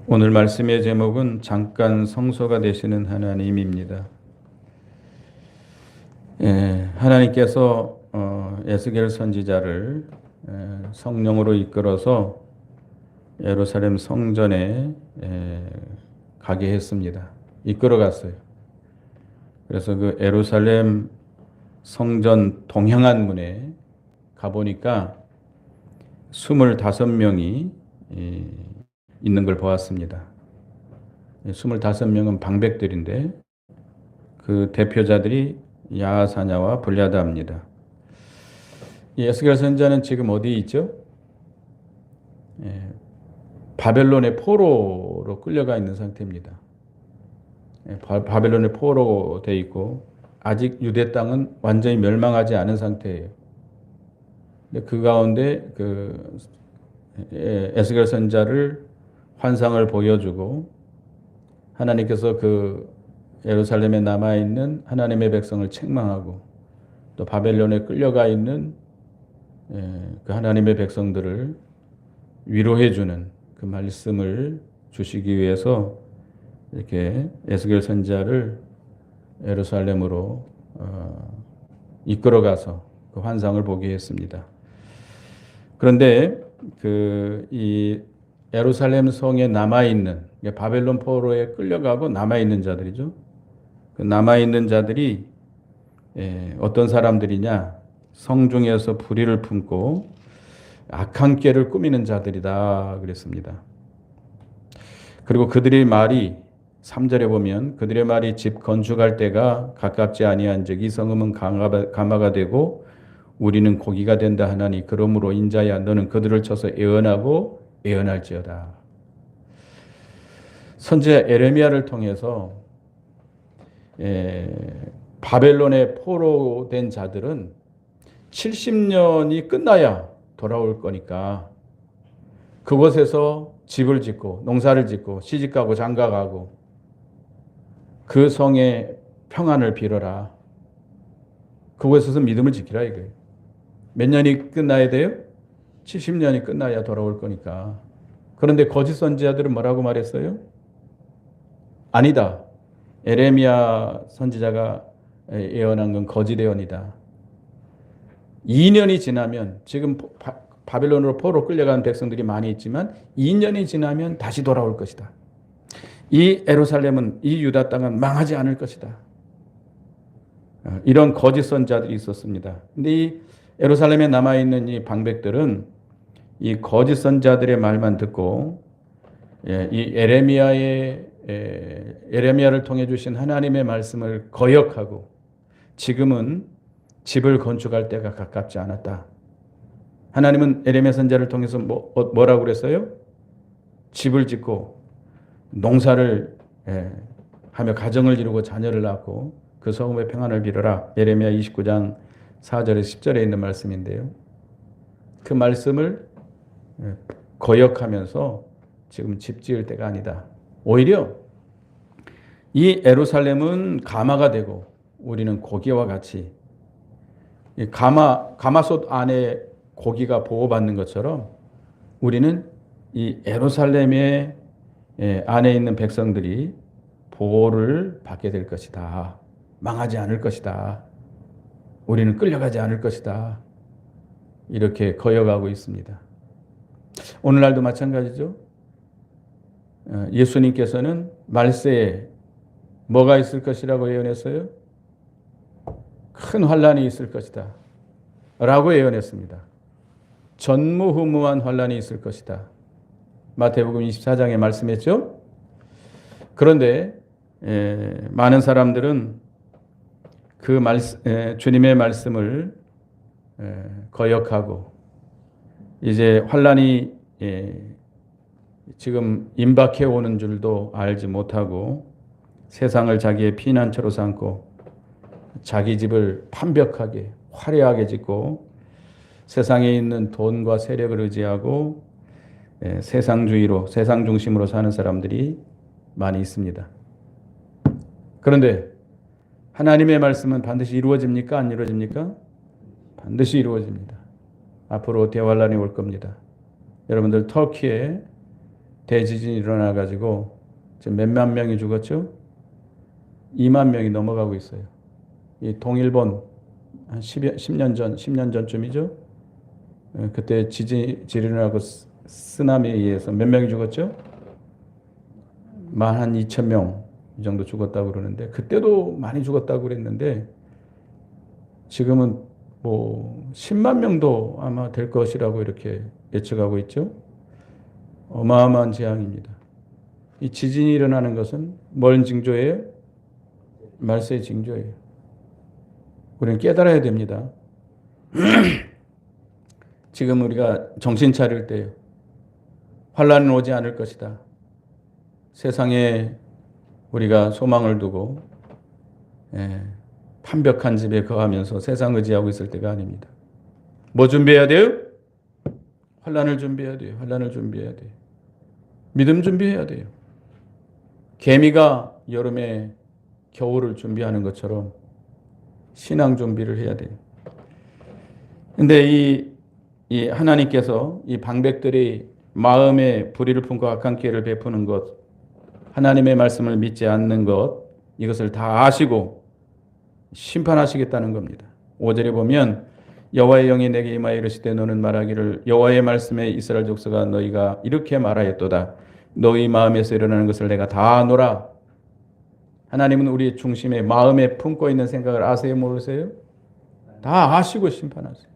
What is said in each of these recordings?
오늘 말씀의 제목은 잠깐 성소가 되시는 하나님입니다. 하나님께서 에스겔 선지자를 성령으로 이끌어서 예루살렘 성전에 가게 했습니다. 이끌어 갔어요. 그래서 그 예루살렘 성전 동향한 문에 가보니까 25명이 있는 걸 보았습니다. 25명은 방백들인데 그 대표자들이 야사냐와 블야다입니다. 이 에스겔 선지자는 지금 어디에 있죠? 바벨론의 포로로 끌려가 있는 상태입니다. 바벨론의 포로로 되어 있고 아직 유대 땅은 완전히 멸망하지 않은 상태예요. 근데 그 가운데 그 에스겔 선지자를 환상을 보여주고 하나님께서 그 예루살렘에 남아있는 하나님의 백성을 책망하고 또 바벨론에 끌려가 있는 그 하나님의 백성들을 위로해주는 그 말씀을 주시기 위해서 이렇게 에스겔 선지자를 예루살렘으로 이끌어가서 그 환상을 보게 했습니다. 그런데 이 예루살렘 성에 남아있는 바벨론 포로에 끌려가고 남아있는 자들이죠. 그 남아있는 자들이 어떤 사람들이냐? 성중에서 불의를 품고 악한 꾀를 꾸미는 자들이다 그랬습니다. 그리고 그들의 말이 3절에 보면 그들의 말이 집 건축할 때가 가깝지 아니한 즉 이 성읍은 가마가 되고 우리는 고기가 된다 하나니 그러므로 인자야 너는 그들을 쳐서 예언하고 예언할지어다. 선지자 에레미야를 통해서 바벨론에 포로된 자들은 70년이 끝나야 돌아올 거니까 그곳에서 집을 짓고 농사를 짓고 시집가고 장가가고 그 성의 평안을 빌어라. 그곳에서 믿음을 지키라 이거예요. 몇 년이 끝나야 돼요? 70년이 끝나야 돌아올 거니까. 그런데 거짓 선지자들은 뭐라고 말했어요? 아니다. 에레미야 선지자가 예언한 건 거짓 예언이다. 2년이 지나면 지금 바벨론으로 포로 끌려간 백성들이 많이 있지만 2년이 지나면 다시 돌아올 것이다. 이 예루살렘은 이 유다 땅은 망하지 않을 것이다. 이런 거짓 선지자들이 있었습니다. 근데 이 예루살렘에 남아있는 이 방백들은 이 거짓 선지자들의 말만 듣고 이 에레미야를 통해 주신 하나님의 말씀을 거역하고 지금은 집을 건축할 때가 가깝지 않았다. 하나님은 에레미야 선지자를 통해서 뭐라고 그랬어요? 집을 짓고 농사를 하며 가정을 이루고 자녀를 낳고 그 성읍의 평안을 빌어라. 예레미야 29장 4절에서 10절에 있는 말씀인데요. 그 말씀을 거역하면서 지금 집 지을 때가 아니다. 오히려 이 예루살렘은 가마가 되고 우리는 고기와 같이 가마솥 안에 고기가 보호받는 것처럼 우리는 이 예루살렘의 안에 있는 백성들이 보호를 받게 될 것이다. 망하지 않을 것이다. 우리는 끌려가지 않을 것이다. 이렇게 거역하고 있습니다. 오늘날도 마찬가지죠. 예수님께서는 말세에 뭐가 있을 것이라고 예언했어요? 큰 환란이 있을 것이다. 라고 예언했습니다. 전무후무한 환란이 있을 것이다. 마태복음 24장에 말씀했죠. 그런데 많은 사람들은 그 주님의 말씀을 거역하고 이제 환란이 지금 임박해 오는 줄도 알지 못하고 세상을 자기의 피난처로 삼고 자기 집을 판벽하게 화려하게 짓고 세상에 있는 돈과 세력을 의지하고 세상주의로 세상 중심으로 사는 사람들이 많이 있습니다. 그런데 하나님의 말씀은 반드시 이루어집니까? 안 이루어집니까? 반드시 이루어집니다. 앞으로 대환란이 올 겁니다. 여러분들 터키에 대지진이 일어나 가지고 지금 몇만 명이 죽었죠? 2만 명이 넘어가고 있어요. 이 동일본 한 10년 전, 10년 전쯤이죠. 그때 지진이 일어나고 쓰나미에 의해서 몇 명이 죽었죠? 한 2천 명 이 정도 죽었다고 그러는데 그때도 많이 죽었다고 그랬는데 지금은 뭐 10만 명도 아마 될 것이라고 이렇게 예측하고 있죠. 어마어마한 재앙입니다. 이 지진이 일어나는 것은 뭔 징조예요? 말세의 징조예요. 우리는 깨달아야 됩니다. 지금 우리가 정신 차릴 때요. 환란은 오지 않을 것이다. 세상에 우리가 소망을 두고 판벽한 집에 거하면서 세상 의지하고 있을 때가 아닙니다. 뭐 준비해야 돼요? 환란을 준비해야 돼요. 환란을 준비해야 돼요. 믿음 준비해야 돼요. 개미가 여름에 겨울을 준비하는 것처럼 신앙 준비를 해야 돼요. 근데 이 하나님께서 이 방백들이 마음에 불의를 품고 악한 기회를 베푸는 것, 하나님의 말씀을 믿지 않는 것, 이것을 다 아시고 심판하시겠다는 겁니다. 5절에 보면 여호와의 영이 내게 임하여 이르시되 너는 말하기를 여호와의 말씀에 이스라엘 족속아 너희가 이렇게 말하였도다. 너희 마음에서 일어나는 것을 내가 다 아노라. 하나님은 우리 중심에 마음에 품고 있는 생각을 아세요, 모르세요? 다 아시고 심판하세요.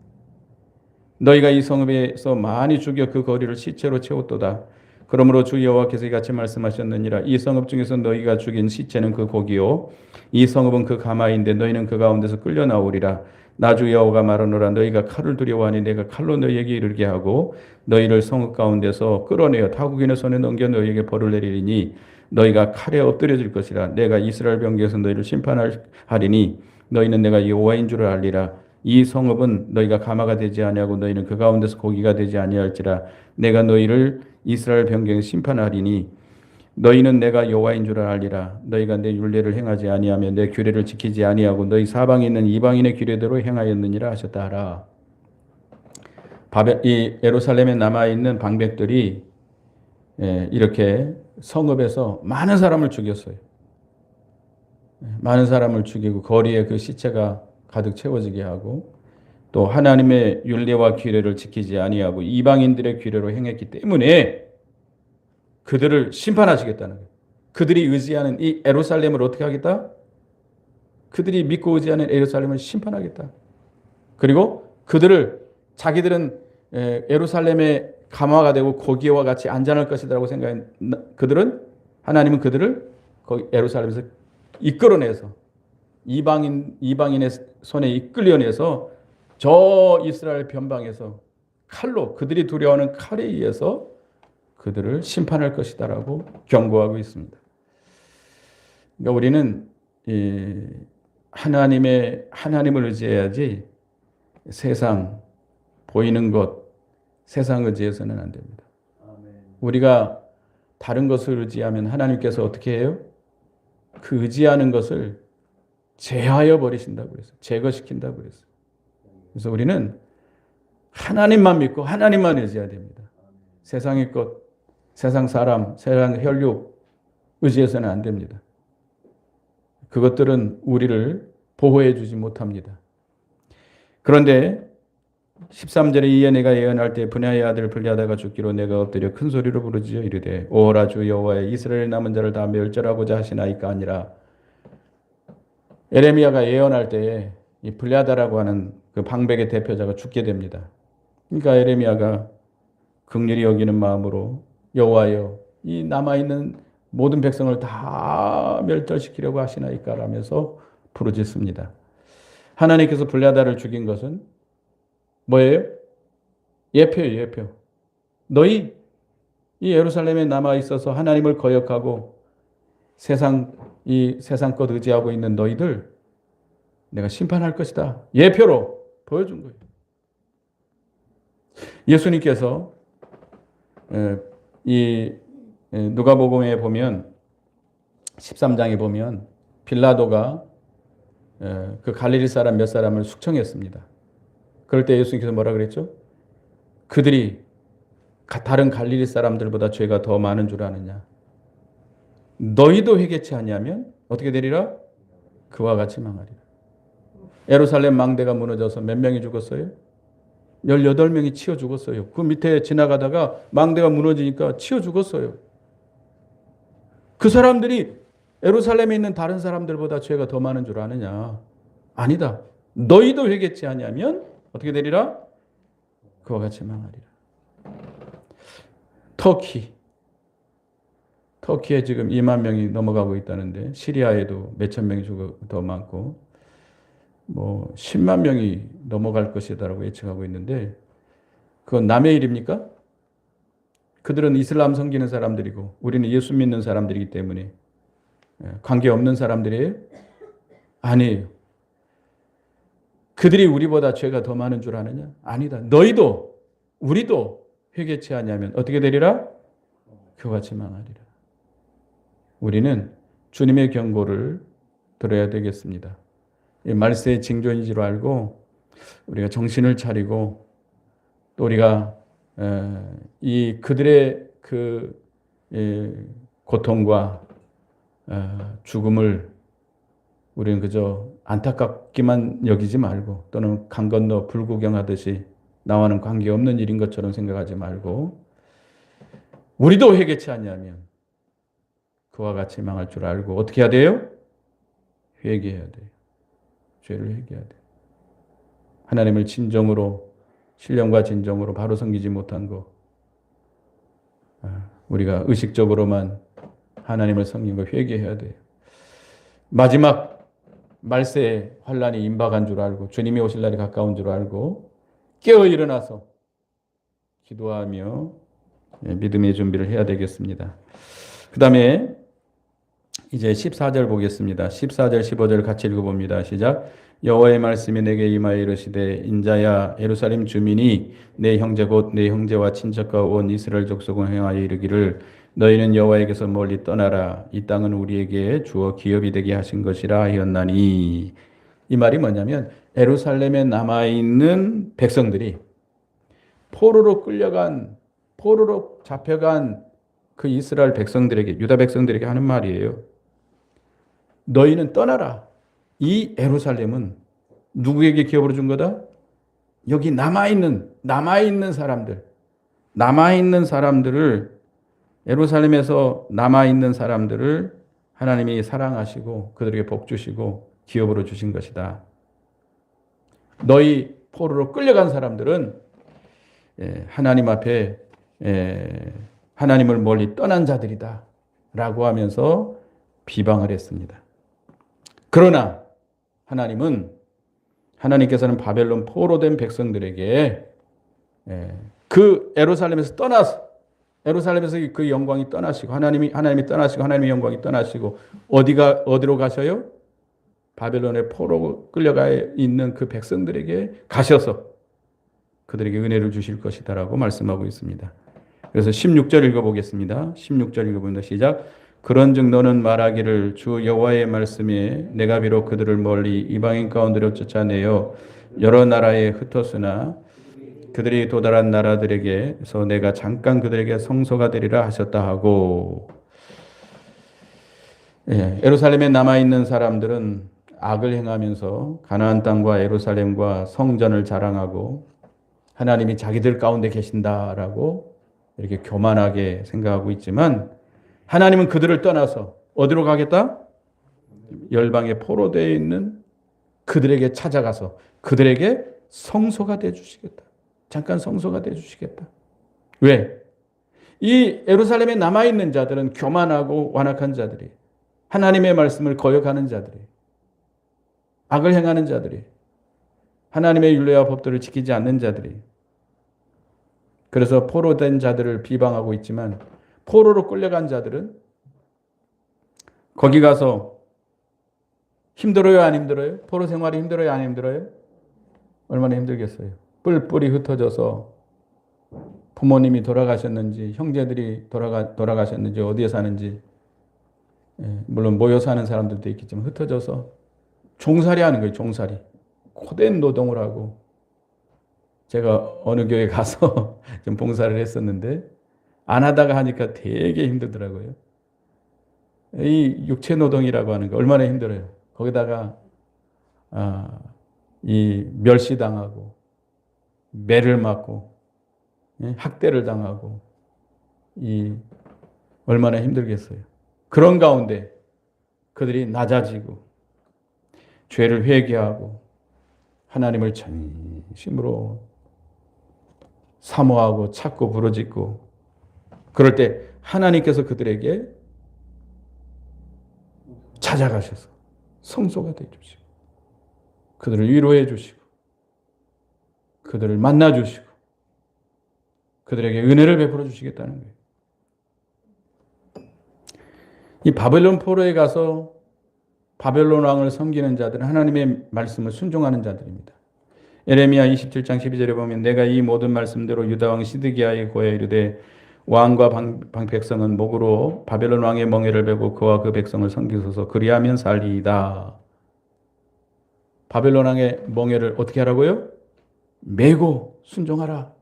너희가 이 성읍에서 많이 죽여 그 거리를 시체로 채웠도다. 그러므로 주 여호와께서 이같이 말씀하셨느니라. 이 성읍 중에서 너희가 죽인 시체는 그 고기요 이 성읍은 그 가마인데 너희는 그 가운데서 끌려 나오리라. 나 주 여호와가 말하노라. 너희가 칼을 두려워하니 내가 칼로 너희에게 이르게 하고 너희를 성읍 가운데서 끌어내어 타국인의 손에 넘겨 너희에게 벌을 내리리니 너희가 칼에 엎드려질 것이라. 내가 이스라엘 병기에서 너희를 심판하리니 너희는 내가 여호와인 줄을 알리라. 이 성읍은 너희가 가마가 되지 아니하고 너희는 그 가운데서 고기가 되지 아니할지라. 내가 너희를 이스라엘 변경에 심판하리니 너희는 내가 여호와인 줄 알리라. 너희가 내 율례를 행하지 아니하며 내 규례를 지키지 아니하고 너희 사방에 있는 이방인의 규례대로 행하였느니라 하셨다 하라. 이 예루살렘에 남아 있는 방백들이 이렇게 성읍에서 많은 사람을 죽였어요. 많은 사람을 죽이고 거리에 그 시체가 가득 채워지게 하고 또 하나님의 율례와 규례를 지키지 아니하고 이방인들의 규례로 행했기 때문에 그들을 심판하시겠다는 거예요. 그들이 의지하는 이 예루살렘을 어떻게 하겠다? 그들이 믿고 의지하는 예루살렘을 심판하겠다. 그리고 그들을 자기들은 예루살렘의 가마가 되고 고기와 같이 안전할 것이라고 생각한 그들은 하나님은 그들을 거기 예루살렘에서 이끌어내서 이방인의 손에 이끌려내서 저 이스라엘 변방에서 칼로 그들이 두려워하는 칼에 의해서 그들을 심판할 것이다라고 경고하고 있습니다. 그러니까 우리는 하나님을 의지해야지 세상 보이는 것 세상 의지해서는 안 됩니다. 우리가 다른 것을 의지하면 하나님께서 어떻게 해요? 그 의지하는 것을 제하여 버리신다고 그랬어요. 제거시킨다고 그랬어요. 그래서 우리는 하나님만 믿고 하나님만 의지해야 됩니다. 세상의 것, 세상 사람, 세상 혈육 의지해서는 안 됩니다. 그것들은 우리를 보호해 주지 못합니다. 그런데 13절에 이에 내가 예언할 때 분야의 아들 블랴다가 죽기로 내가 엎드려 큰 소리로 부르짖어 이르되 오라 주 여호와의 이스라엘 남은 자를 다 멸절하고자 하시나이까 아니라. 에레미야가 예언할 때에 이 블랴다라고 하는 그 방백의 대표자가 죽게 됩니다. 그러니까 에레미야가 긍휼히 여기는 마음으로 여호와여 이 남아있는 모든 백성을 다 멸절시키려고 하시나이까 라면서 부르짖습니다. 하나님께서 블랴다를 죽인 것은 뭐예요? 예표예요, 예표. 너희 이 예루살렘에 남아 있어서 하나님을 거역하고 이 세상 것 의지하고 있는 너희들 내가 심판할 것이다. 예표로 보여준 거예요. 예수님께서 이 누가복음에 보면 13장에 보면 빌라도가 그 갈릴리 사람 몇 사람을 숙청했습니다. 그럴 때 예수님께서 뭐라 그랬죠? 그들이 다른 갈릴리 사람들보다 죄가 더 많은 줄 아느냐? 너희도 회개치 아니하면 어떻게 되리라? 그와 같이 망하리라. 예루살렘 망대가 무너져서 몇 명이 죽었어요? 18명이 치여 죽었어요. 그 밑에 지나가다가 망대가 무너지니까 치여 죽었어요. 그 사람들이 예루살렘에 있는 다른 사람들보다 죄가 더 많은 줄 아느냐? 아니다. 너희도 회개치 아니하면 어떻게 되리라? 그와 같이 망하리라. 터키에 지금 2만 명이 넘어가고 있다는데 시리아에도 몇천 명이 더 많고 뭐 10만 명이 넘어갈 것이다라고 예측하고 있는데 그건 남의 일입니까? 그들은 이슬람 섬기는 사람들이고 우리는 예수 믿는 사람들이기 때문에 관계없는 사람들이에요? 아니에요. 그들이 우리보다 죄가 더 많은 줄 아느냐? 아니다. 너희도 우리도 회개치 아니하면 어떻게 되리라? 그와 같이 망하리라. 우리는 주님의 경고를 들어야 되겠습니다. 말세의 징조인 줄 알고 우리가 정신을 차리고 또 우리가 이 그들의 그 고통과 죽음을 우리는 그저 안타깝기만 여기지 말고 또는 강 건너 불구경하듯이 나와는 관계없는 일인 것처럼 생각하지 말고 우리도 회개치 않냐면 그와 같이 망할 줄 알고 어떻게 해야 돼요? 회개해야 돼요. 죄를 회개해야 돼요. 하나님을 진정으로 신령과 진정으로 바로 섬기지 못한 거 우리가 의식적으로만 하나님을 섬긴 거 회개해야 돼요. 마지막 말세에 환란이 임박한 줄 알고 주님이 오실 날이 가까운 줄 알고 깨어 일어나서 기도하며 믿음의 준비를 해야 되겠습니다. 그 다음에 이제 14절 보겠습니다. 14절 15절 같이 읽어봅니다. 시작. 여호와의 말씀이 내게 임하여 이르시되 인자야 예루살렘 주민이 내 형제 곧 내 형제와 친척과 온 이스라엘 족속을 행하여 이르기를 너희는 여호와에게서 멀리 떠나라. 이 땅은 우리에게 주어 기업이 되게 하신 것이라 하였나니. 이 말이 뭐냐면 예루살렘에 남아있는 백성들이 포로로 잡혀간 그 이스라엘 백성들에게 유다 백성들에게 하는 말이에요. 너희는 떠나라. 이 예루살렘은 누구에게 기업으로 준 거다? 여기 남아있는 사람들을 예루살렘에서 남아있는 사람들을 하나님이 사랑하시고 그들에게 복 주시고 기업으로 주신 것이다. 너희 포로로 끌려간 사람들은 하나님 앞에 하나님을 멀리 떠난 자들이다 라고 하면서 비방을 했습니다. 그러나 하나님께서는 바벨론 포로된 백성들에게 그 예루살렘에서 그 영광이 떠나시고 하나님이 떠나시고 하나님의 영광이 떠나시고 어디로 가셔요? 바벨론의 포로 끌려가 있는 그 백성들에게 가셔서 그들에게 은혜를 주실 것이다라고 말씀하고 있습니다. 그래서 16절 읽어보겠습니다. 16절 읽어봅니다. 시작. 그런즉 너는 말하기를 주 여호와의 말씀에 내가 비록 그들을 멀리 이방인 가운데로 쫓아내어 여러 나라에 흩었으나 그들이 도달한 나라들에게서 내가 잠깐 그들에게 성소가 되리라 하셨다 하고 예루살렘에 남아있는 사람들은 악을 행하면서 가나안 땅과 예루살렘과 성전을 자랑하고 하나님이 자기들 가운데 계신다라고 이렇게 교만하게 생각하고 있지만 하나님은 그들을 떠나서 어디로 가겠다? 열방에 포로되어 있는 그들에게 찾아가서 그들에게 성소가 되어주시겠다. 잠깐 성소가 되어주시겠다. 왜? 이 예루살렘에 남아있는 자들은 교만하고 완악한 자들이 하나님의 말씀을 거역하는 자들이 악을 행하는 자들이 하나님의 율례와 법도를 지키지 않는 자들이 그래서 포로된 자들을 비방하고 있지만 포로로 끌려간 자들은 거기 가서 힘들어요? 안 힘들어요? 포로 생활이 힘들어요? 안 힘들어요? 얼마나 힘들겠어요? 뿔뿔이 흩어져서 부모님이 돌아가셨는지 형제들이 돌아가셨는지 어디에 사는지 물론 모여 사는 사람들도 있겠지만 흩어져서 종살이 하는 거예요. 종살이. 고된 노동을 하고 제가 어느 교회 가서 좀 봉사를 했었는데 안 하다가 하니까 되게 힘들더라고요. 이 육체 노동이라고 하는 거 얼마나 힘들어요. 거기다가 이 멸시당하고 매를 맞고 학대를 당하고 이 얼마나 힘들겠어요. 그런 가운데 그들이 낮아지고 죄를 회개하고 하나님을 전심으로 사모하고 찾고 부르짖고 그럴 때 하나님께서 그들에게 찾아가셔서 성소가 되주시고 그들을 위로해 주시고 그들을 만나 주시고 그들에게 은혜를 베풀어 주시겠다는 거예요. 이 바벨론 포로에 가서 바벨론 왕을 섬기는 자들은 하나님의 말씀을 순종하는 자들입니다. 예레미야 27장 12절에 보면 내가 이 모든 말씀대로 유다 왕 시드기야의 고에 이르되 왕과 백성은 목으로 바벨론 왕의 멍에를 베고 그와 그 백성을 섬기소서 그리하면 살리이다. 바벨론 왕의 멍에를 어떻게 하라고요? 메고 순종하라.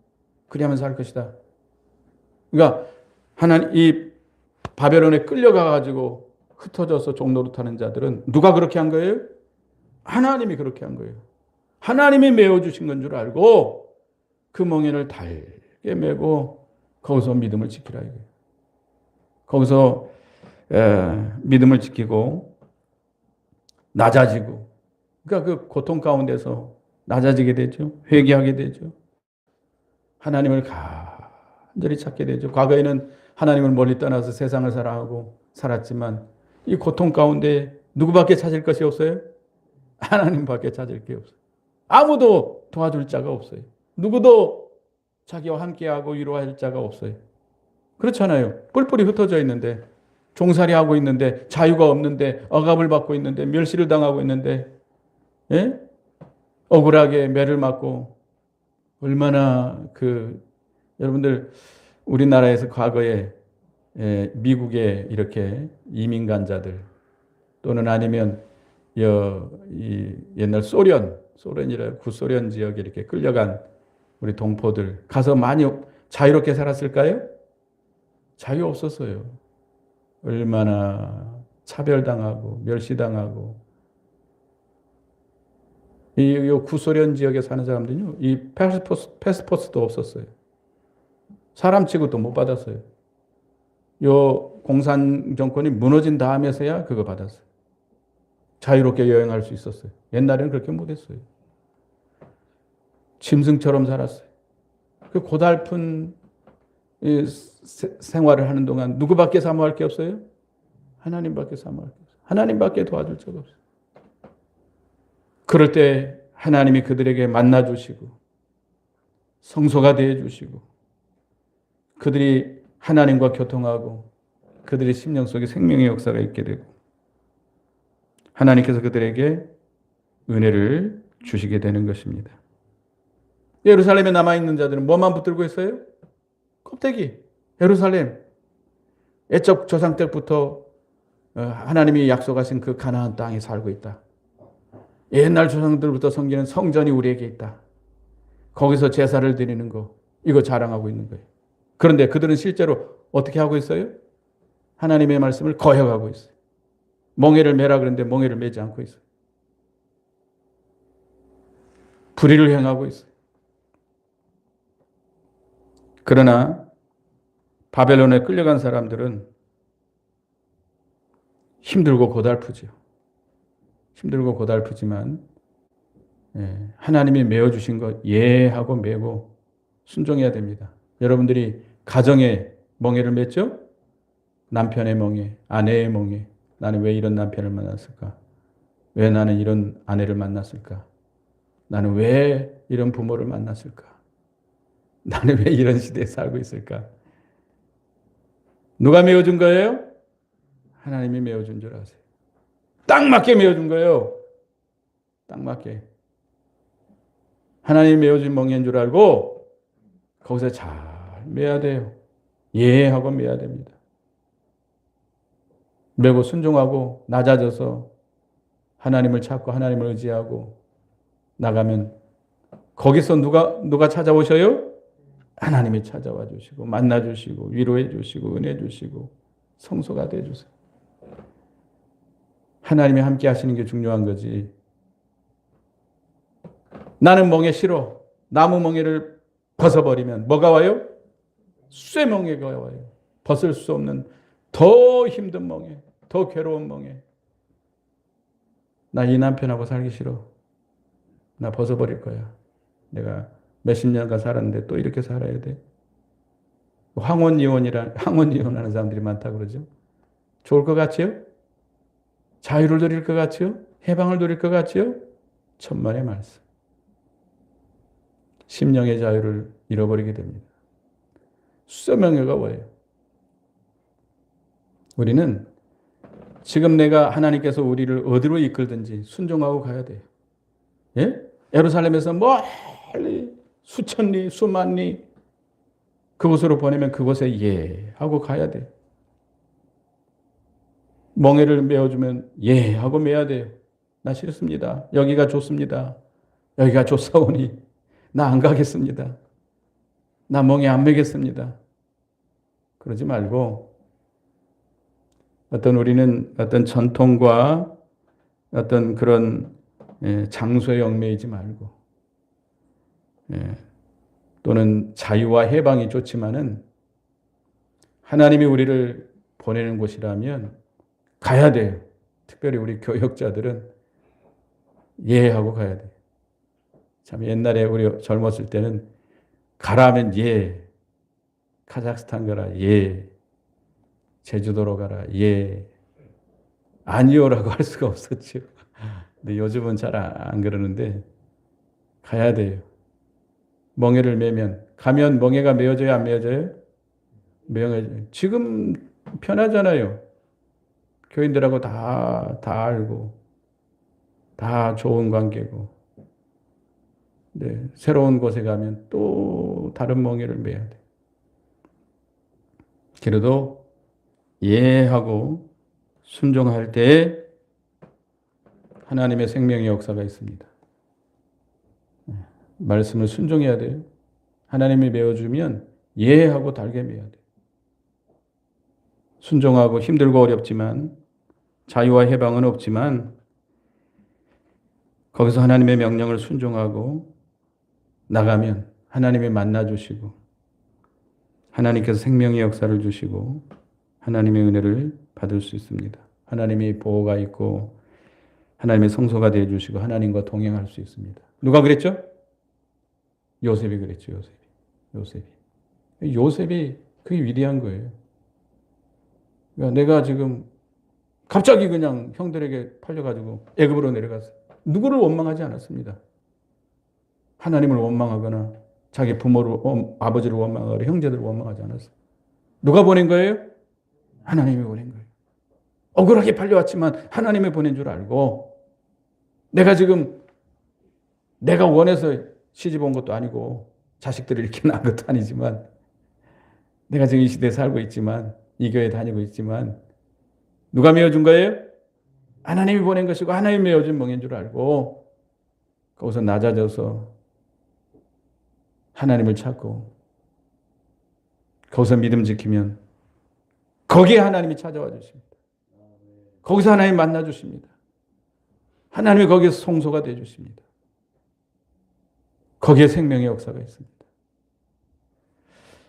그리하면 살 것이다. 그러니까 하나님 이 바벨론에 끌려가 가지고 흩어져서 종노릇하는 자들은 누가 그렇게 한 거예요? 하나님이 그렇게 한 거예요. 하나님이 메어 주신 건 줄 알고 그 멍에를 달게 메고 거기서 믿음을 지키라 이거예요. 거기서 믿음을 지키고 낮아지고 그러니까 그 고통 가운데서 낮아지게 되죠. 회개하게 되죠. 하나님을 간절히 찾게 되죠. 과거에는 하나님을 멀리 떠나서 세상을 사랑하고 살았지만 이 고통 가운데 누구밖에 찾을 것이 없어요? 하나님밖에 찾을 게 없어요. 아무도 도와줄 자가 없어요. 누구도 자기와 함께하고 위로할 자가 없어요. 그렇잖아요. 뿔뿔이 흩어져 있는데 종살이하고 있는데 자유가 없는데 억압을 받고 있는데 멸시를 당하고 있는데 예? 억울하게 매를 맞고 얼마나 여러분들 우리나라에서 과거에 미국에 이렇게 이민 간 자들 또는 아니면 옛날 소련이라 구소련 지역에 이렇게 끌려간 우리 동포들 가서 많이 자유롭게 살았을까요? 자유 없었어요. 얼마나 차별당하고 멸시당하고 이 구소련 지역에 사는 사람들은요, 이 패스포트도 없었어요. 사람 취급도 못 받았어요. 요 공산 정권이 무너진 다음에서야 그거 받았어요. 자유롭게 여행할 수 있었어요. 옛날에는 그렇게 못했어요. 짐승처럼 살았어요. 그 고달픈 생활을 하는 동안 누구밖에 사모할 게 없어요? 하나님밖에 사모할 게 없어요. 하나님밖에 도와줄 자가 없어요. 그럴 때 하나님이 그들에게 만나주시고 성소가 되어주시고 그들이 하나님과 교통하고 그들의 심령 속에 생명의 역사가 있게 되고 하나님께서 그들에게 은혜를 주시게 되는 것입니다. 예루살렘에 남아있는 자들은 뭐만 붙들고 있어요? 껍데기. 예루살렘. 애적 조상 때부터 하나님이 약속하신 그 가나안 땅에 살고 있다. 옛날 조상들부터 섬기는 성전이 우리에게 있다. 거기서 제사를 드리는 거 이거 자랑하고 있는 거예요. 그런데 그들은 실제로 어떻게 하고 있어요? 하나님의 말씀을 거역하고 있어요. 멍에를 매라 그러는데 멍에를 매지 않고 있어요. 불의를 행하고 있어요. 그러나 바벨론에 끌려간 사람들은 힘들고 고달프죠. 힘들고 고달프지만 하나님이 메어주신 것 예하고 메고 순종해야 됩니다. 여러분들이 가정에 멍에를 맸죠? 남편의 멍에, 아내의 멍에. 나는 왜 이런 남편을 만났을까? 왜 나는 이런 아내를 만났을까? 나는 왜 이런 부모를 만났을까? 나는 왜 이런 시대에 살고 있을까? 누가 메어준 거예요? 하나님이 메어준 줄 아세요. 딱 맞게 메어준 거예요. 딱 맞게. 하나님이 메어준 멍에인 줄 알고 거기서 잘 메야 돼요. 예하고 메야 됩니다. 메고 순종하고 낮아져서 하나님을 찾고 하나님을 의지하고 나가면 거기서 누가 찾아오셔요? 하나님이 찾아와 주시고 만나 주시고 위로해 주시고 은혜 주시고 성소가 돼 주세요. 하나님이 함께 하시는 게 중요한 거지. 나는 멍에 싫어. 나무 멍에를 벗어버리면 뭐가 와요? 쇠멍에가 와요. 벗을 수 없는 더 힘든 멍에, 더 괴로운 멍에. 나 이 남편하고 살기 싫어. 나 벗어버릴 거야. 내가 몇십 년간 살았는데 또 이렇게 살아야 돼. 항원이혼하는 사람들이 많다고 그러죠. 좋을 것 같지요? 자유를 누릴 것 같지요? 해방을 누릴 것 같지요? 천만의 말씀. 심령의 자유를 잃어버리게 됩니다. 쇠명예가 와요. 우리는 지금 내가 하나님께서 우리를 어디로 이끌든지 순종하고 가야 돼요. 예? 예루살렘에서 멀리 수천 리, 수만 리 그곳으로 보내면 그곳에 예 하고 가야 돼요. 멍에를 메어주면 예 하고 메야 돼요. 나 싫습니다. 여기가 좋습니다. 여기가 좋사오니 나 안 가겠습니다. 나 멍에 안 매겠습니다. 그러지 말고 우리는 어떤 전통과 어떤 그런 장소에 얽매이지 말고 또는 자유와 해방이 좋지만은 하나님이 우리를 보내는 곳이라면 가야 돼요. 특별히 우리 교역자들은 예 하고 가야 돼요. 참 옛날에 우리 젊었을 때는 가라 하면 예, 카자흐스탄 가라 예, 제주도로 가라 예, 아니요라고 할 수가 없었죠. 근데 요즘은 잘 안 그러는데 가야 돼요. 멍에를 매면 가면 멍에가 메어져요, 안 메어져요? 메어져요. 지금 편하잖아요. 교인들하고 다 알고 다 좋은 관계고. 네, 새로운 곳에 가면 또 다른 멍에를 매야 돼. 그래도 예하고 순종할 때 하나님의 생명의 역사가 있습니다. 말씀을 순종해야 돼요. 하나님이 메어주면 예하고 달게 메야 돼요. 순종하고 힘들고 어렵지만 자유와 해방은 없지만 거기서 하나님의 명령을 순종하고 나가면 하나님이 만나주시고 하나님께서 생명의 역사를 주시고 하나님의 은혜를 받을 수 있습니다. 하나님의 보호가 있고 하나님의 성소가 되어주시고 하나님과 동행할 수 있습니다. 누가 그랬죠? 요셉이 그랬죠. 요셉이 그게 위대한 거예요. 그러니까 내가 지금 갑자기 그냥 형들에게 팔려가지고 애굽으로 내려갔어요. 누구를 원망하지 않았습니다. 하나님을 원망하거나 자기 부모를 아버지를 원망하거나 형제들을 원망하지 않았어요. 누가 보낸 거예요? 하나님이 보낸 거예요. 억울하게 팔려왔지만 하나님이 보낸 줄 알고 내가 원해서 시집 온 것도 아니고 자식들을 이렇게 낳은 것도 아니지만 내가 지금 이 시대에 살고 있지만 이 교회 다니고 있지만 누가 메어준 거예요? 하나님이 보낸 것이고 하나님이 메어준 멍인 줄 알고 거기서 낮아져서 하나님을 찾고 거기서 믿음 지키면 거기에 하나님이 찾아와 주십니다. 거기서 하나님 만나 주십니다. 하나님이 거기에서 성소가 되어 주십니다. 거기에 생명의 역사가 있습니다.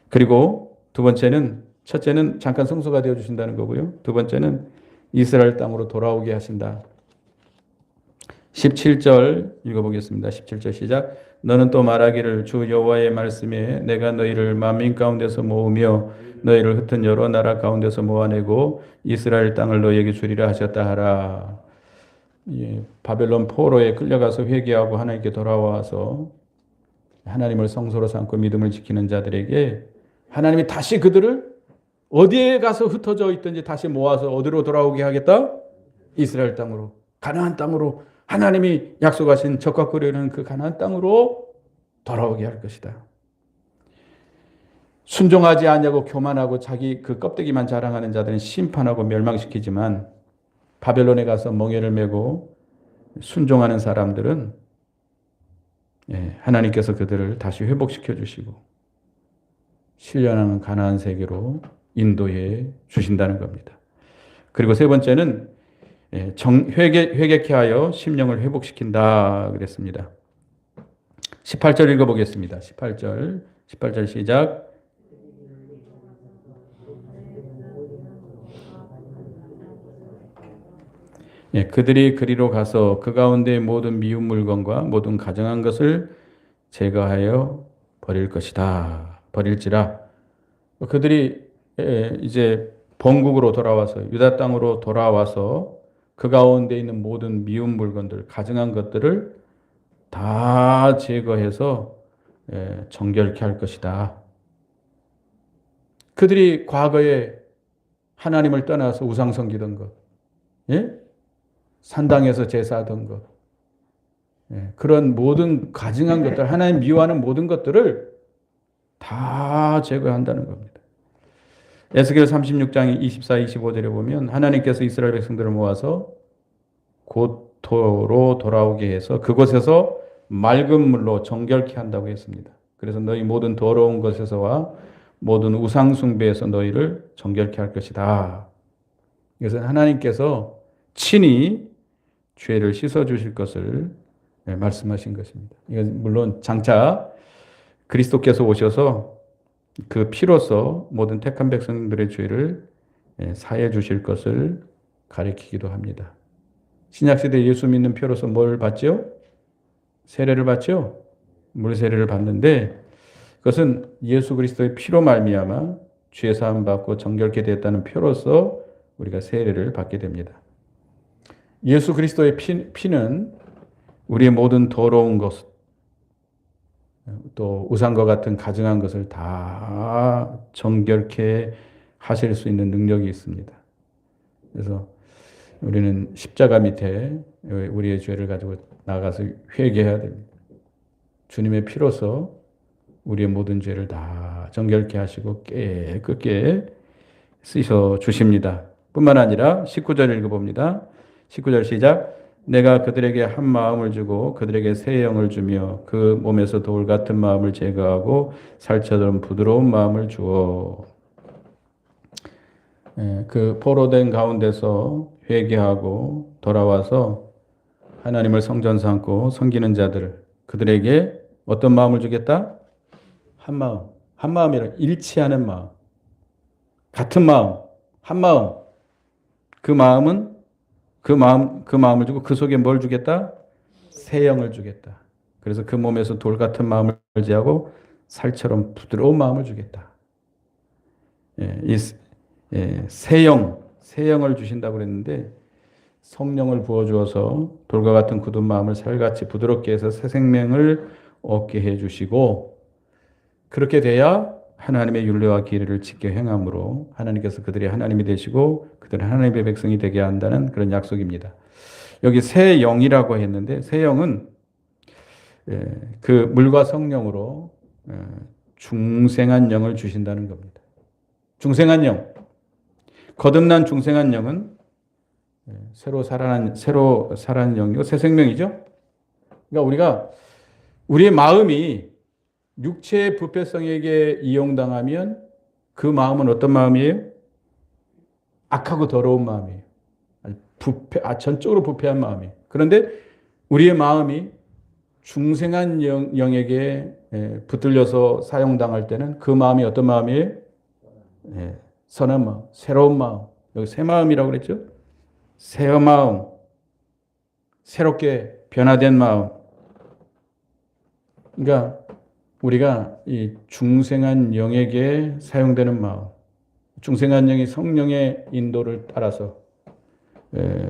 그리고 첫째는 잠깐 성소가 되어 주신다는 거고요. 두 번째는 이스라엘 땅으로 돌아오게 하신다. 17절 읽어보겠습니다. 17절 시작. 너는 또 말하기를 주 여호와의 말씀에 내가 너희를 만민 가운데서 모으며 너희를 흩은 여러 나라 가운데서 모아내고 이스라엘 땅을 너희에게 주리라 하셨다 하라. 바벨론 포로에 끌려가서 회개하고 하나님께 돌아와서 하나님을 성소로 삼고 믿음을 지키는 자들에게 하나님이 다시 그들을 어디에 가서 흩어져 있든지 다시 모아서 어디로 돌아오게 하겠다? 이스라엘 땅으로, 가나안 땅으로, 하나님이 약속하신 적과 꿀이는 그 가나안 땅으로 돌아오게 할 것이다. 순종하지 않냐고 교만하고 자기 그 껍데기만 자랑하는 자들은 심판하고 멸망시키지만 바벨론에 가서 멍에를 메고 순종하는 사람들은 하나님께서 그들을 다시 회복시켜 주시고 신령한 가나안 세계로 인도해 주신다는 겁니다. 그리고 세 번째는 회개케 하여 심령을 회복시킨다 그랬습니다. 18절 읽어보겠습니다. 18절 시작. 그들이 그리로 가서 그 가운데 모든 미운 물건과 모든 가증한 것을 제거하여 버릴 것이다. 버릴지라. 그들이 이제 본국으로 돌아와서 유다 땅으로 돌아와서 그 가운데 있는 모든 미운 물건들, 가증한 것들을 다 제거해서 정결케 할 것이다. 그들이 과거에 하나님을 떠나서 우상 섬기던 것, 산당에서 제사하던 것, 그런 모든 가증한 것들, 하나님 미워하는 모든 것들을 다 제거한다는 겁니다. 에스겔 36장 24, 25절에 보면 하나님께서 이스라엘 백성들을 모아서 고토로 돌아오게 해서 그곳에서 맑은 물로 정결케 한다고 했습니다. 그래서 너희 모든 더러운 것에서와 모든 우상 숭배에서 너희를 정결케 할 것이다. 이것은 하나님께서 친히 죄를 씻어 주실 것을 말씀하신 것입니다. 이건 물론 장차 그리스도께서 오셔서 그 피로써 모든 택한 백성들의 죄를 사해 주실 것을 가리키기도 합니다. 신약시대 예수 믿는 표로서 뭘 받죠? 세례를 받죠? 물세례를 받는데 그것은 예수 그리스도의 피로 말미암아 죄 사함 받고 정결케 되었다는 표로서 우리가 세례를 받게 됩니다. 예수 그리스도의 피는 우리의 모든 더러운 것, 또 우상과 같은 가증한 것을 다 정결케 하실 수 있는 능력이 있습니다. 그래서 우리는 십자가 밑에 우리의 죄를 가지고 나가서 회개해야 됩니다. 주님의 피로서 우리의 모든 죄를 다 정결케 하시고 깨끗게 씻어 주십니다. 뿐만 아니라 19절 읽어봅니다. 19절 시작. 내가 그들에게 한 마음을 주고 그들에게 새 영을 주며 그 몸에서 돌 같은 마음을 제거하고 살처럼 부드러운 마음을 주어. 그 포로된 가운데서 회개하고 돌아와서 하나님을 성전 삼고 섬기는 자들, 그들에게 어떤 마음을 주겠다? 한 마음. 한 마음이라 일치하는 마음. 같은 마음. 한 마음. 그 마음을 주고 그 속에 뭘 주겠다? 새 영을 주겠다. 그래서 그 몸에서 돌 같은 마음을 제하고 살처럼 부드러운 마음을 주겠다. 새 영을 주신다고 그랬는데 성령을 부어주어서 돌과 같은 굳은 마음을 살같이 부드럽게 해서 새 생명을 얻게 해주시고 그렇게 돼야 하나님의 율례와 기례를 지켜 행함으로 하나님께서 그들이 하나님이 되시고 그들은 하나님의 백성이 되게 한다는 그런 약속입니다. 여기 새 영이라고 했는데 새 영은 그 물과 성령으로 중생한 영을 주신다는 겁니다. 중생한 영. 거듭난 중생한 영은 새로 살아난 영이고 새 생명이죠. 그러니까 우리의 마음이 육체의 부패성에게 이용당하면 그 마음은 어떤 마음이에요? 악하고 더러운 마음이에요. 전적으로 부패한 마음이에요. 그런데 우리의 마음이 중생한 영에게 붙들려서 사용당할 때는 그 마음이 어떤 마음이에요? 선한 마음, 새로운 마음. 여기 새 마음이라고 그랬죠? 새 마음, 새롭게 변화된 마음. 그러니까 우리가 이 중생한 영에게 사용되는 마음, 중생한 영이 성령의 인도를 따라서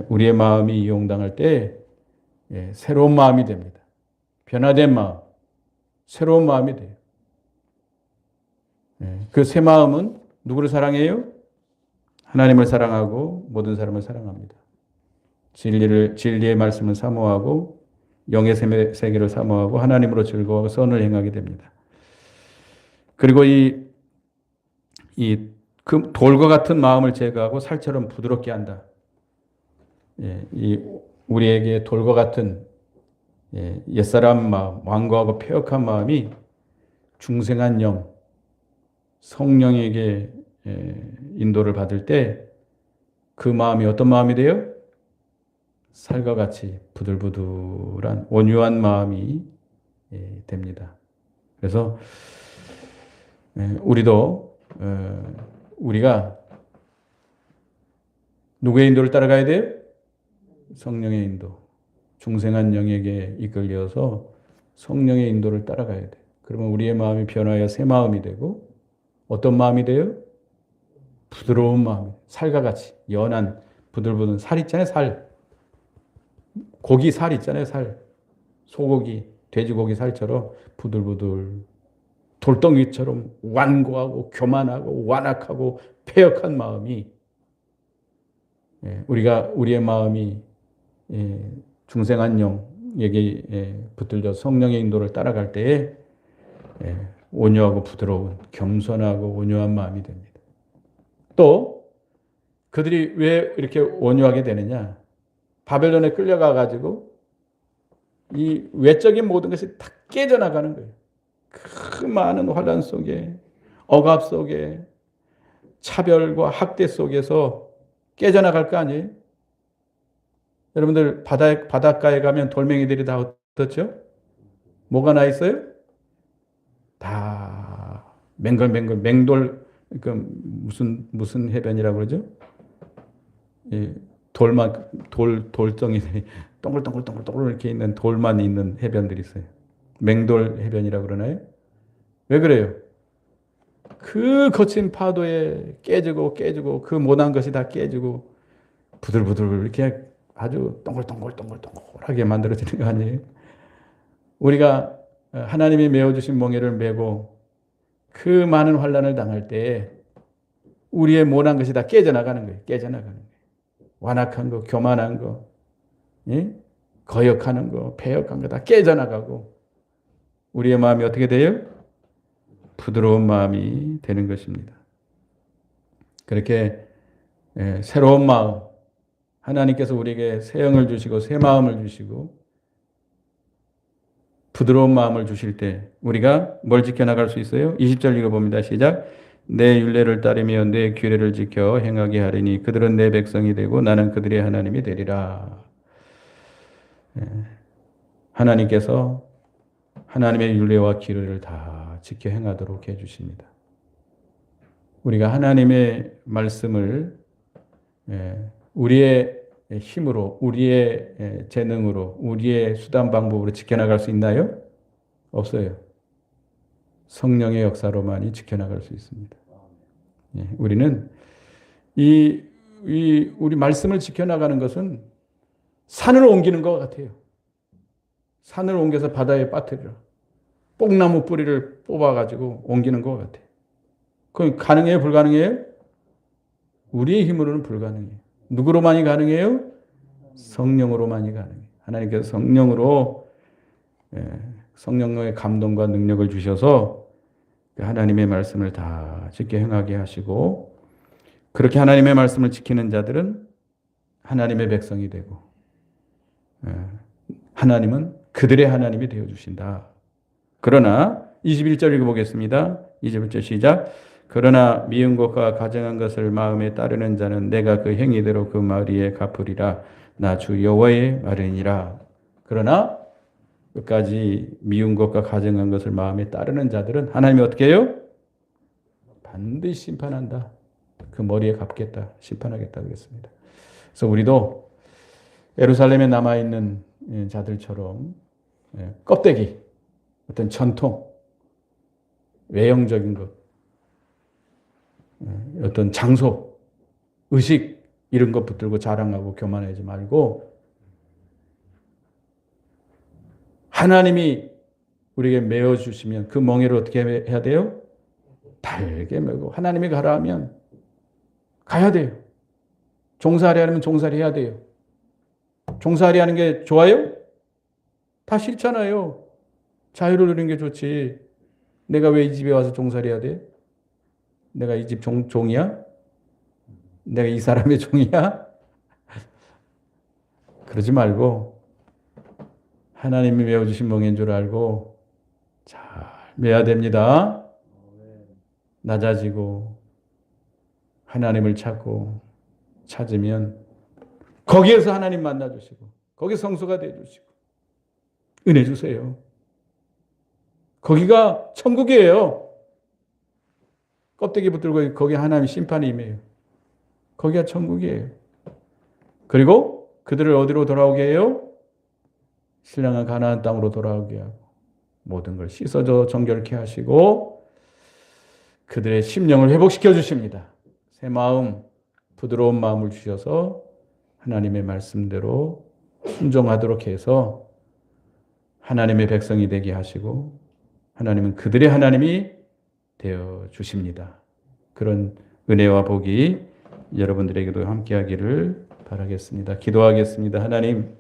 우리의 마음이 이용당할 때 새로운 마음이 됩니다. 변화된 마음, 새로운 마음이 돼요. 그 새 마음은 누구를 사랑해요? 하나님을 사랑하고 모든 사람을 사랑합니다. 진리의 말씀을 사모하고 영의 세계를 사모하고 하나님으로 즐거워하고 선을 행하게 됩니다. 그리고 그 돌과 같은 마음을 제거하고 살처럼 부드럽게 한다. 우리에게 돌과 같은 옛사람 마음, 완고하고 패역한 마음이 중생한 영, 성령에게 인도를 받을 때 그 마음이 어떤 마음이 돼요? 살과 같이 부들부들한 온유한 마음이 됩니다. 그래서 우리도 우리가 누구의 인도를 따라가야 돼요? 성령의 인도. 중생한 영에게 이끌려서 성령의 인도를 따라가야 돼. 그러면 우리의 마음이 변하여 새 마음이 되고 어떤 마음이 돼요? 부드러운 마음, 살과 같이 연한 부들부들 살 있잖아요, 살. 고기 살 있잖아요, 살. 소고기, 돼지고기 살처럼 부들부들 돌덩이처럼 완고하고 교만하고 완악하고 패역한 마음이 우리의 마음이 중생한 영에게 붙들려 성령의 인도를 따라갈 때에 온유하고 부드러운 겸손하고 온유한 마음이 됩니다. 또 그들이 왜 이렇게 온유하게 되느냐? 바벨론에 끌려가 가지고 이 외적인 모든 것이 다 깨져나가는 거예요. 그 많은 환란 속에, 억압 속에, 차별과 학대 속에서 깨져나갈 거 아니에요? 여러분들 바닷가에 가면 돌멩이들이 다 어떻죠? 뭐가 나 있어요? 다 맹글맹글 맹돌, 그 무슨 해변이라고 그러죠? 돌덩이들이 동글동글동글 이렇게 있는 돌만 있는 해변들이 있어요. 맹돌 해변이라고 그러나요? 왜 그래요? 그 거친 파도에 깨지고 그 못한 것이 다 깨지고 부들부들 이렇게 아주 동글동글하게 만들어지는 거 아니에요? 우리가 하나님이 메어주신 멍에를 메고 그 많은 환난을 당할 때 우리의 못한 것이 다 깨져나가는 거예요. 깨져나가는 거예요. 완악한 거, 교만한 거, 거역하는 거, 패역한 거 다 깨져나가고 우리의 마음이 어떻게 돼요? 부드러운 마음이 되는 것입니다. 그렇게 새로운 마음, 하나님께서 우리에게 새 영을 주시고 새 마음을 주시고 부드러운 마음을 주실 때 우리가 뭘 지켜나갈 수 있어요? 20절 읽어봅니다. 시작. 내 율례를 따르며 내 규례를 지켜 행하게 하리니 그들은 내 백성이 되고 나는 그들의 하나님이 되리라. 하나님께서 하나님의 율례와 규례를 다 지켜 행하도록 해주십니다. 우리가 하나님의 말씀을 우리의 힘으로, 우리의 재능으로, 우리의 수단 방법으로 지켜나갈 수 있나요? 없어요. 성령의 역사로만이 지켜나갈 수 있습니다. 우리는 우리 말씀을 지켜나가는 것은 산을 옮기는 것 같아요. 산을 옮겨서 바다에 빠뜨리라. 뽕나무 뿌리를 뽑아가지고 옮기는 것 같아요. 그럼 가능해요? 불가능해요? 우리의 힘으로는 불가능해요. 누구로만이 가능해요? 성령으로만이 가능해요. 하나님께서 성령의 감동과 능력을 주셔서 하나님의 말씀을 다 지켜 행하게 하시고 그렇게 하나님의 말씀을 지키는 자들은 하나님의 백성이 되고 하나님은 그들의 하나님이 되어주신다. 그러나 21절 읽어보겠습니다. 21절 시작. 그러나 미운 것과 가증한 것을 마음에 따르는 자는 내가 그 행위대로 그 머리에 갚으리라. 나 주 여호와의 말이니라. 그러나 끝까지 미운 것과 가증한 것을 마음에 따르는 자들은 하나님이 어떻게 해요? 반드시 심판한다. 그 머리에 갚겠다. 심판하겠다 그랬습니다. 그래서 우리도 예루살렘에 남아있는 자들처럼 껍데기, 어떤 전통, 외형적인 것, 어떤 장소, 의식 이런 것 붙들고 자랑하고 교만하지 말고 하나님이 우리에게 메어주시면 그 멍에를 어떻게 해야 돼요? 달게 메고 하나님이 가라 하면 가야 돼요. 종살이 하면 종살이 해야 돼요. 종살이 하는 게 좋아요? 다 싫잖아요. 자유를 누리는 게 좋지. 내가 왜 이 집에 와서 종살이 해야 돼? 내가 이 집 종이야? 내가 이 사람의 종이야? 그러지 말고 하나님이 메어주신 멍인 줄 알고 잘 메야 됩니다. 낮아지고 하나님을 찾으면 거기에서 하나님 만나주시고 거기 성수가 되어주시고 은혜 주세요. 거기가 천국이에요. 껍데기 붙들고 거기 하나님 심판이 임해요. 거기가 천국이에요. 그리고 그들을 어디로 돌아오게 해요? 신령한 가나안 땅으로 돌아오게 하고 모든 걸 씻어져 정결케 하시고 그들의 심령을 회복시켜 주십니다. 새 마음, 부드러운 마음을 주셔서 하나님의 말씀대로 순종하도록 해서 하나님의 백성이 되게 하시고 하나님은 그들의 하나님이 되어 주십니다. 그런 은혜와 복이 여러분들에게도 함께하기를 바라겠습니다. 기도하겠습니다. 하나님,